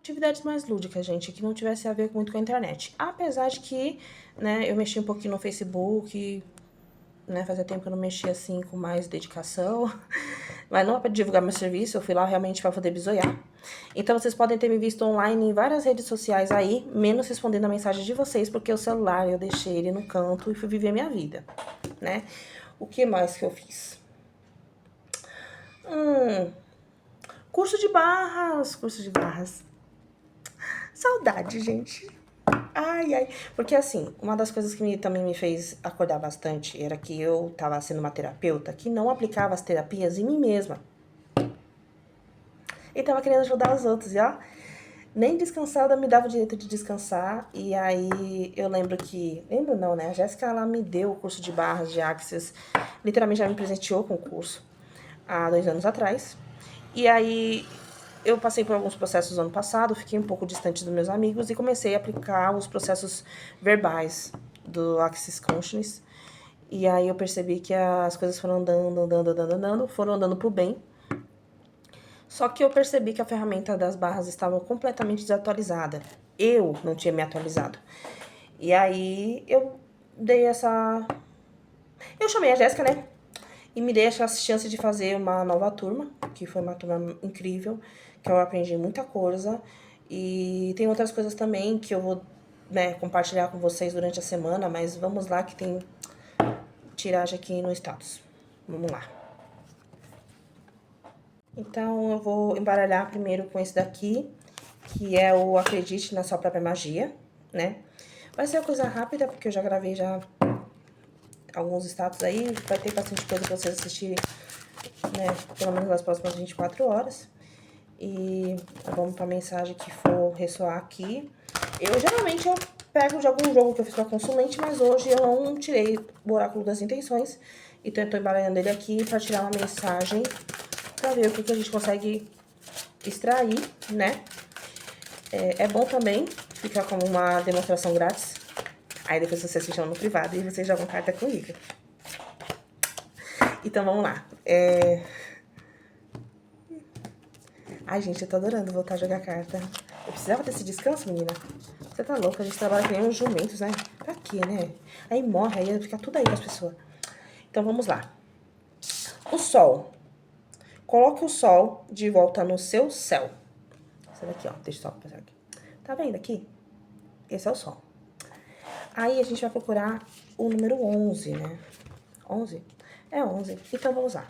atividades mais lúdicas, gente, que não tivesse a ver muito com a internet. Apesar de que, né, eu mexi um pouquinho no Facebook, né, fazia tempo que eu não mexia assim com mais dedicação, mas não é para divulgar meu serviço, eu fui lá realmente para poder bisoiar. Então vocês podem ter me visto online em várias redes sociais aí, menos respondendo a mensagem de vocês, porque o celular eu deixei ele no canto e fui viver minha vida, né? O que mais que eu fiz? Curso de barras, curso de barras. Saudade, gente. Ai, ai. Porque assim, uma das coisas que também me fez acordar bastante era que eu tava sendo uma terapeuta que não aplicava as terapias em mim mesma. E tava querendo ajudar os outros, e ó, nem descansada me dava o direito de descansar. E aí eu lembro que. Lembro não, né? A Jéssica, ela me deu o curso de barras de Axis. Literalmente já me presenteou com o curso há 2 anos atrás. E aí eu passei por alguns processos no ano passado, fiquei um pouco distante dos meus amigos e comecei a aplicar os processos verbais do Axis Consciousness. E aí eu percebi que as coisas foram andando, foram andando pro bem. Só que eu percebi que a ferramenta das barras estava completamente desatualizada. Eu não tinha me atualizado. E aí eu dei essa... Eu chamei a Jéssica, né? E me dei essa chance de fazer uma nova turma, que foi uma turma incrível, que eu aprendi muita coisa. E tem outras coisas também que eu vou, né, compartilhar com vocês durante a semana, mas vamos lá que tem tiragem aqui no status. Vamos lá. Então eu vou embaralhar primeiro com esse daqui, que é o Acredite na Sua Própria Magia, né? Vai ser uma coisa rápida, porque eu já gravei já alguns status aí, vai ter bastante coisa pra vocês assistirem, né, pelo menos nas próximas 24 horas. E vamos pra mensagem que for ressoar aqui. Geralmente eu pego de algum jogo que eu fiz pra consulente, mas hoje eu não tirei o oráculo das intenções. Então eu tô embaralhando ele aqui pra tirar uma mensagem, pra ver o que a gente consegue extrair, né? É bom também ficar como uma demonstração grátis. Aí depois vocês se chamam no privado e vocês jogam carta comigo. Então vamos lá. Ai, gente, eu tô adorando voltar a jogar carta. Eu precisava desse descanso, menina. Você tá louca? A gente trabalha que nem uns jumentos, né? Pra quê, né? Aí morre, aí fica tudo aí com as pessoas. Então vamos lá. O sol. Coloque o sol de volta no seu céu. Essa daqui, ó. Deixa eu só passar aqui. Tá vendo aqui? Esse é o sol. Aí a gente vai procurar o número 11, né? 11? É 11. Então vamos lá.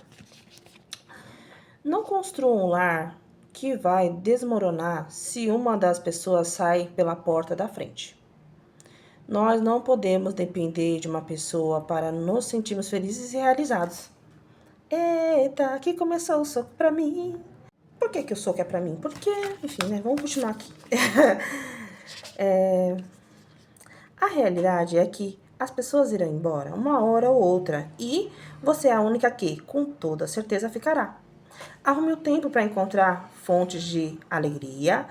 Não construa um lar que vai desmoronar se uma das pessoas sai pela porta da frente. Nós não podemos depender de uma pessoa para nos sentirmos felizes e realizados. Eita, aqui começou o soco pra mim. Por que o soco é pra mim? Porque, enfim, né? Vamos continuar aqui. A realidade é que as pessoas irão embora uma hora ou outra e você é a única que, com toda certeza, ficará. Arrume o tempo para encontrar fontes de alegria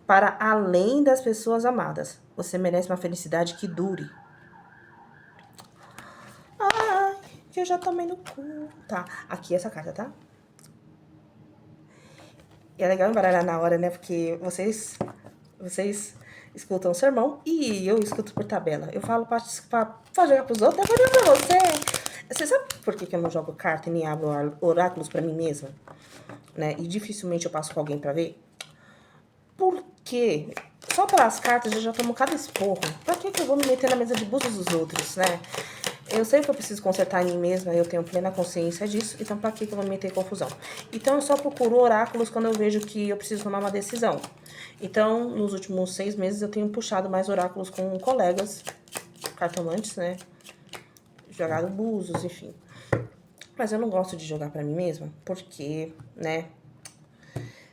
para além das pessoas amadas. Você merece uma felicidade que dure. Ai, que eu já tomei no cu. Tá, aqui essa carta, tá? E é legal embaralhar na hora, né? Porque vocês escutam o sermão e eu escuto por tabela. Eu falo pra jogar pros outros, eu vou jogar pra você. Você sabe por que eu não jogo carta e nem abro oráculos pra mim mesma? Né? E dificilmente eu passo com alguém pra ver? Porque só pelas cartas eu já tomo cada esporro. Pra que eu vou me meter na mesa de búzios dos outros, né? Eu sei que eu preciso consertar em mim mesma, eu tenho plena consciência disso, então pra que eu vou me meter em confusão? Então eu só procuro oráculos quando eu vejo que eu preciso tomar uma decisão. Então, nos últimos 6 meses eu tenho puxado mais oráculos com colegas, cartomantes, né? Jogado búzios, enfim. Mas eu não gosto de jogar pra mim mesma, porque, né?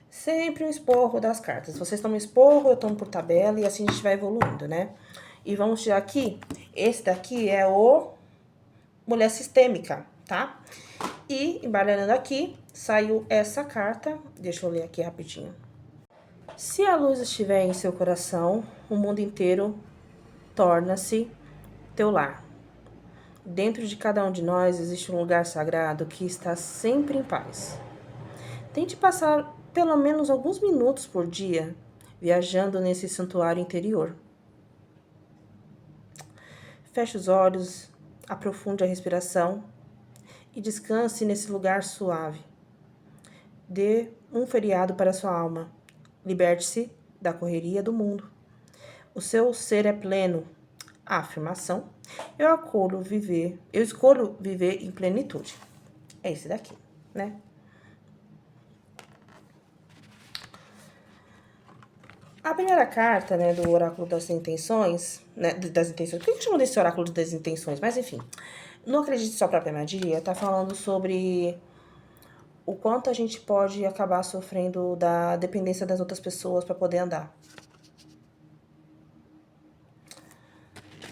Sempre um esporro das cartas. Vocês tomam esporro, eu tomo por tabela e assim a gente vai evoluindo, né? E vamos tirar aqui. Esse daqui é o Mulher Sistêmica, tá? E embaralhando aqui, saiu essa carta. Deixa eu ler aqui rapidinho. Se a luz estiver em seu coração, o mundo inteiro torna-se teu lar. Dentro de cada um de nós existe um lugar sagrado que está sempre em paz. Tente passar pelo menos alguns minutos por dia viajando nesse santuário interior. Feche os olhos, aprofunde a respiração e descanse nesse lugar suave. Dê um feriado para sua alma. Liberte-se da correria do mundo. O seu ser é pleno. A afirmação: eu escolho viver em plenitude. É esse daqui, né? A primeira carta, né, do oráculo das intenções, né, das intenções, por que eu chamo desse oráculo das intenções? Mas enfim, não acredite só própria magia, tá falando sobre o quanto a gente pode acabar sofrendo da dependência das outras pessoas para poder andar.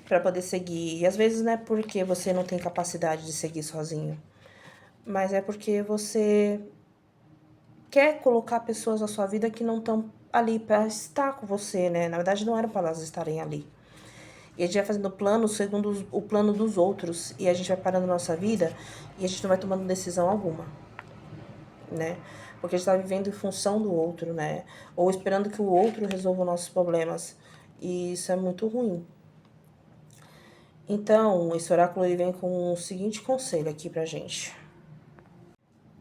Para poder seguir. E às vezes não é porque você não tem capacidade de seguir sozinho, mas é porque você quer colocar pessoas na sua vida que não estão ali para estar com você, né? Na verdade, não era para elas estarem ali. E a gente vai fazendo planos segundo o plano dos outros. E a gente vai parando a nossa vida e a gente não vai tomando decisão alguma, né? Porque a gente tá vivendo em função do outro, né? Ou esperando que o outro resolva os nossos problemas. E isso é muito ruim. Então, esse oráculo ele vem com o seguinte conselho aqui pra gente.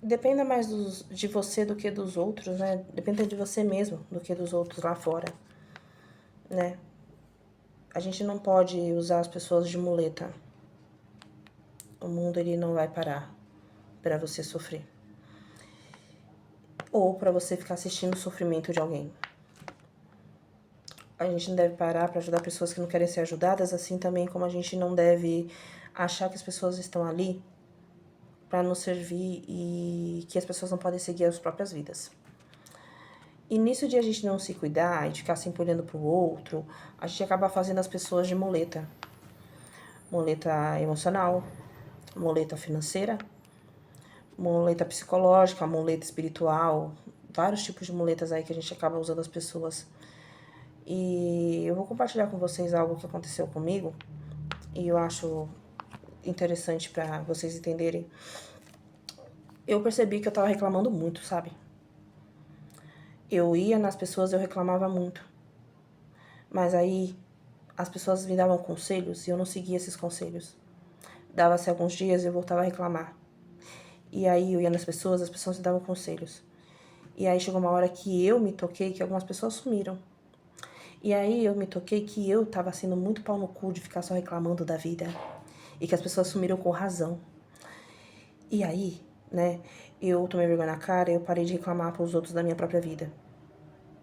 Dependa mais de você do que dos outros, né? Dependa de você mesmo do que dos outros lá fora, né? A gente não pode usar as pessoas de muleta. O mundo ele não vai parar para você sofrer. Ou para você ficar assistindo o sofrimento de alguém. A gente não deve parar para ajudar pessoas que não querem ser ajudadas, assim também como a gente não deve achar que as pessoas estão ali para nos servir e que as pessoas não podem seguir as próprias vidas. E nisso de a gente não se cuidar e de ficar sempre olhando pro outro, a gente acaba fazendo as pessoas de muleta. Muleta emocional, muleta financeira, muleta psicológica, muleta espiritual, vários tipos de muletas aí que a gente acaba usando as pessoas. E eu vou compartilhar com vocês algo que aconteceu comigo e eu acho interessante para vocês entenderem. Eu percebi que eu tava reclamando muito, sabe? Eu ia nas pessoas e eu reclamava muito. Mas aí as pessoas me davam conselhos e eu não seguia esses conselhos. Dava-se alguns dias e eu voltava a reclamar. E aí eu ia nas pessoas, as pessoas me davam conselhos. E aí chegou uma hora que eu me toquei que algumas pessoas sumiram. E aí eu me toquei que eu tava sendo muito pau no cu de ficar só reclamando da vida. E que as pessoas sumiram com razão. E aí, né, eu tomei vergonha na cara e eu parei de reclamar pros outros da minha própria vida.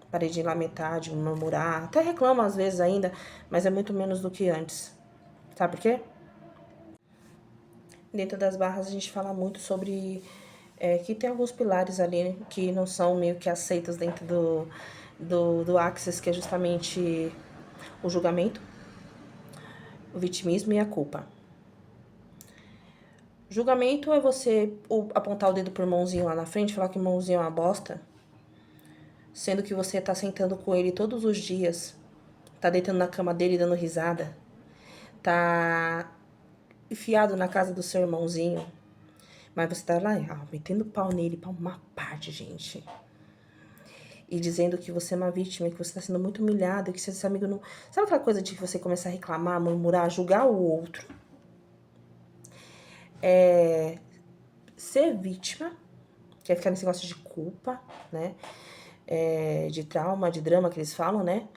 Parei de lamentar, de murmurar. Até reclamo às vezes ainda, mas é muito menos do que antes. Sabe por quê? Dentro das barras a gente fala muito sobre que tem alguns pilares ali que não são meio que aceitos dentro do Axis, que é justamente o julgamento, o vitimismo e a culpa. Julgamento é você apontar o dedo pro irmãozinho lá na frente, falar que o irmãozinho é uma bosta, sendo que você tá sentando com ele todos os dias, tá deitando na cama dele dando risada, tá enfiado na casa do seu irmãozinho, mas você tá lá, metendo pau nele pra uma parte, gente. E dizendo que você é uma vítima, que você tá sendo muito humilhado, que seu amigo não... Sabe aquela coisa de você começar a reclamar, murmurar, julgar o outro? Ser vítima, que é ficar nesse negócio de culpa, né? De trauma, de drama que eles falam, né?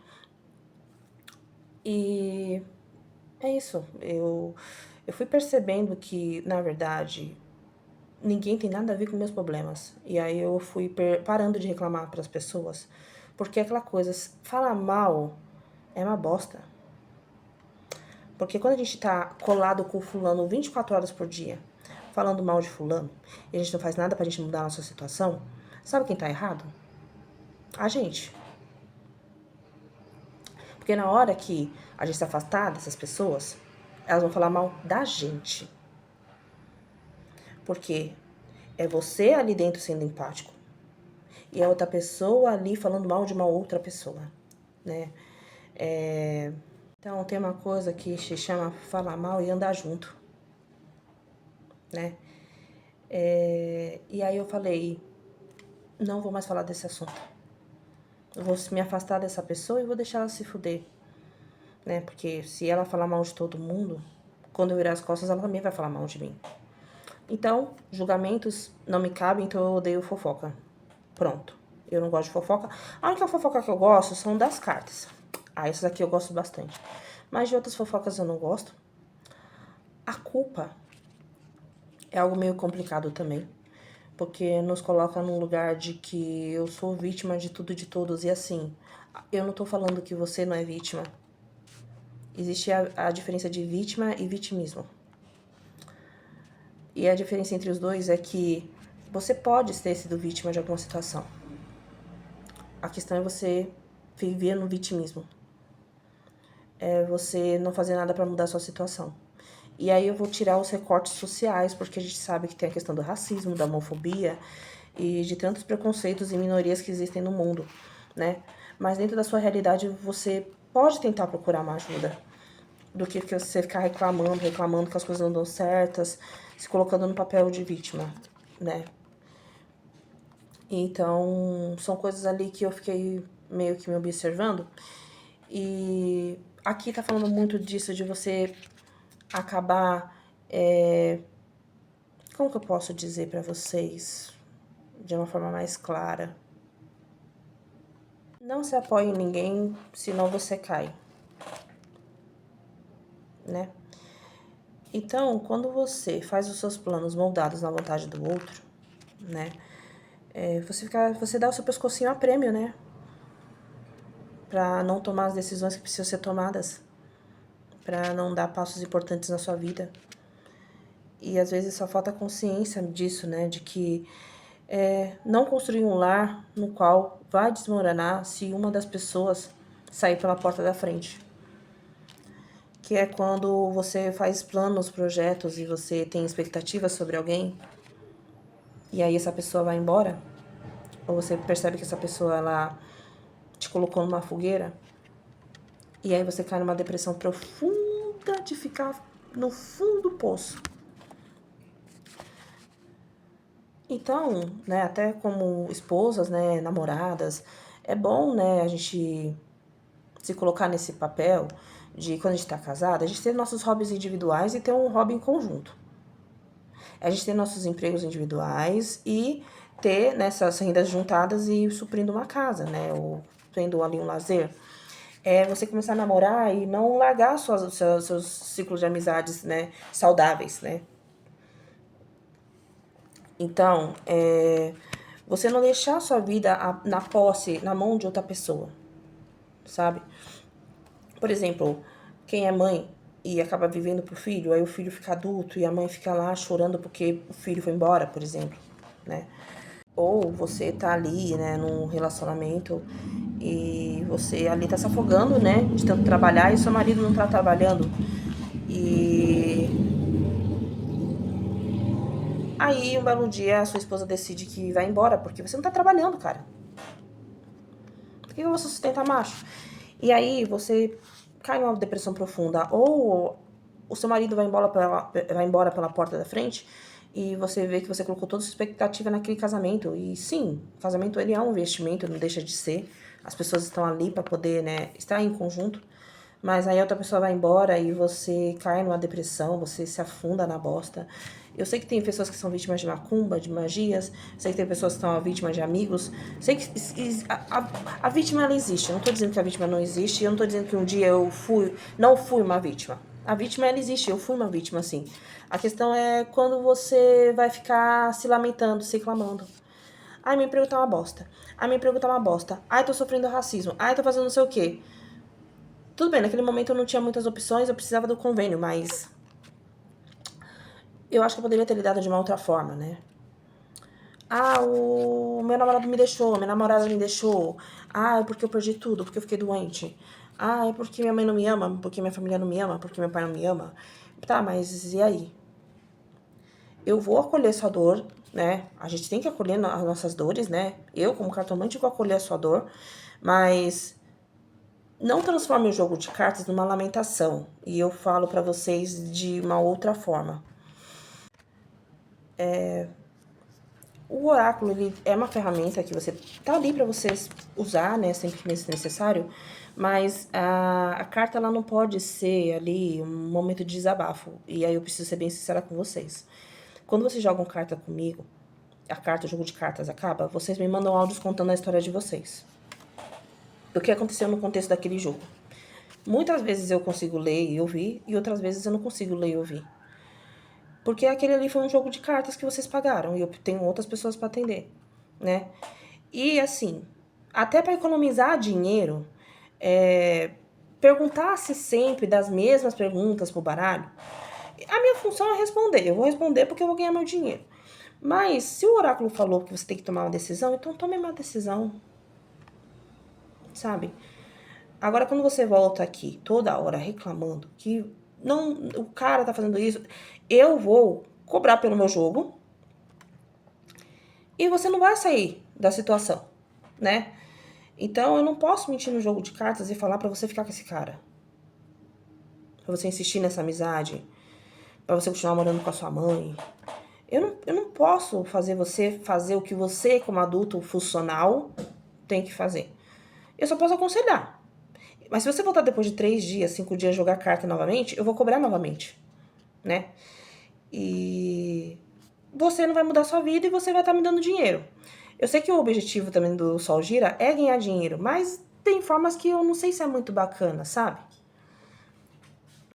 E é isso. Eu fui percebendo que, na verdade, ninguém tem nada a ver com meus problemas. E aí eu fui parando de reclamar para as pessoas. Porque é aquela coisa, falar mal é uma bosta. Porque quando a gente tá colado com o fulano 24 horas por dia, falando mal de fulano, e a gente não faz nada pra gente mudar a nossa situação, sabe quem tá errado? A gente. Porque na hora que a gente se afastar dessas pessoas, elas vão falar mal da gente. Porque é você ali dentro sendo empático e a outra pessoa ali falando mal de uma outra pessoa, né? Então tem uma coisa que se chama falar mal e andar junto, né? E aí eu falei, não vou mais falar desse assunto. Eu vou me afastar dessa pessoa e vou deixar ela se fuder, né? Porque se ela falar mal de todo mundo, quando eu virar as costas, ela também vai falar mal de mim. Então, julgamentos não me cabem, então eu odeio fofoca. Pronto. Eu não gosto de fofoca. A única fofoca que eu gosto são das cartas. Ah, essas aqui eu gosto bastante. Mas de outras fofocas eu não gosto. A culpa é algo meio complicado também. Porque nos coloca num lugar de que eu sou vítima de tudo e de todos. E assim, eu não tô falando que você não é vítima. Existe a diferença de vítima e vitimismo. E a diferença entre os dois é que você pode ter sido vítima de alguma situação. A questão é você viver no vitimismo. É você não fazer nada para mudar a sua situação. E aí eu vou tirar os recortes sociais, porque a gente sabe que tem a questão do racismo, da homofobia e de tantos preconceitos e minorias que existem no mundo, né? Mas dentro da sua realidade você pode tentar procurar uma ajuda do que você ficar reclamando que as coisas não dão certas, se colocando no papel de vítima, né? Então, são coisas ali que eu fiquei meio que me observando. E aqui tá falando muito disso, de você acabar. Como que eu posso dizer pra vocês de uma forma mais clara? Não se apoie em ninguém, senão você cai, né? Então, quando você faz os seus planos moldados na vontade do outro, né? Você dá o seu pescocinho a prêmio, né? Pra não tomar as decisões que precisam ser tomadas, pra não dar passos importantes na sua vida. E às vezes só falta consciência disso, né? De que não construir um lar no qual vai desmoronar se uma das pessoas sair pela porta da frente. Que é quando você faz planos, projetos e você tem expectativas sobre alguém e aí essa pessoa vai embora, ou você percebe que essa pessoa ela te colocou numa fogueira e aí você cai numa depressão profunda de ficar no fundo do poço. Então, né, até como esposas, né, namoradas, é bom, né, a gente se colocar nesse papel de quando a gente tá casada, a gente ter nossos hobbies individuais e ter um hobby em conjunto. A gente ter nossos empregos individuais e ter nessas rendas juntadas e suprindo uma casa, né, ou tendo ali um lazer. É você começar a namorar e não largar seus ciclos de amizades, né, saudáveis, né. Então, você não deixar a sua vida na posse, na mão de outra pessoa, sabe? Por exemplo, quem é mãe e acaba vivendo pro filho, aí o filho fica adulto e a mãe fica lá chorando porque o filho foi embora, por exemplo, né? Ou você tá ali, né, num relacionamento e você ali tá se afogando, né, de tanto trabalhar e seu marido não tá trabalhando. E aí, um belo dia, a sua esposa decide que vai embora, porque você não tá trabalhando, cara. Por que você sustenta macho? E aí, você cai numa depressão profunda. Ou o seu marido vai embora pela porta da frente e você vê que você colocou toda a sua expectativa naquele casamento. E sim, o casamento ele é um investimento, não deixa de ser. As pessoas estão ali para poder, né, estar em conjunto. Mas aí a outra pessoa vai embora e você cai numa depressão, você se afunda na bosta. Eu sei que tem pessoas que são vítimas de macumba, de magias. Sei que tem pessoas que são vítimas de amigos. Sei que a vítima, ela existe. Eu não tô dizendo que a vítima não existe. Eu não tô dizendo que um dia não fui uma vítima. A vítima, ela existe. Eu fui uma vítima, sim. A questão é quando você vai ficar se lamentando, se reclamando. Ai, meu emprego tá uma bosta. Ai, meu emprego tá uma bosta. Ai, tô sofrendo racismo. Ai, tô fazendo não sei o quê. Tudo bem, naquele momento eu não tinha muitas opções, eu precisava do convênio, mas eu acho que eu poderia ter lidado de uma outra forma, né? Ah, o meu namorado me deixou, minha namorada me deixou. Ah, é porque eu perdi tudo, porque eu fiquei doente. Ah, é porque minha mãe não me ama, porque minha família não me ama, porque meu pai não me ama. Tá, mas e aí? Eu vou acolher sua dor, né? A gente tem que acolher as nossas dores, né? Eu, como cartomante, vou acolher a sua dor, mas não transforme o jogo de cartas numa lamentação. E eu falo pra vocês de uma outra forma. o oráculo, ele é uma ferramenta que você tá ali para vocês usar, né, sempre que necessário, mas a carta, ela não pode ser ali um momento de desabafo. E aí eu preciso ser bem sincera com vocês. Quando vocês jogam carta comigo, o jogo de cartas acaba, vocês me mandam áudios contando a história de vocês. O que aconteceu no contexto daquele jogo. Muitas vezes eu consigo ler e ouvir, e outras vezes eu não consigo ler e ouvir. Porque aquele ali foi um jogo de cartas que vocês pagaram, e eu tenho outras pessoas para atender, né? E assim, até para economizar dinheiro, perguntar-se sempre das mesmas perguntas pro baralho, a minha função é responder. Eu vou responder porque eu vou ganhar meu dinheiro. Mas se o oráculo falou que você tem que tomar uma decisão, então tome uma decisão, sabe? Agora, quando você volta aqui toda hora reclamando que não, o cara tá fazendo isso, eu vou cobrar pelo meu jogo e você não vai sair da situação, né? Então, eu não posso mentir no jogo de cartas e falar pra você ficar com esse cara. Pra você insistir nessa amizade, pra você continuar morando com a sua mãe. Eu não posso fazer você fazer o que você, como adulto funcional, tem que fazer. Eu só posso aconselhar. Mas se você voltar depois de 3 dias, 5 dias jogar carta novamente, eu vou cobrar novamente, né? E você não vai mudar sua vida e você vai estar me dando dinheiro. Eu sei que o objetivo também do Sol Gira é ganhar dinheiro, mas tem formas que eu não sei se é muito bacana, sabe?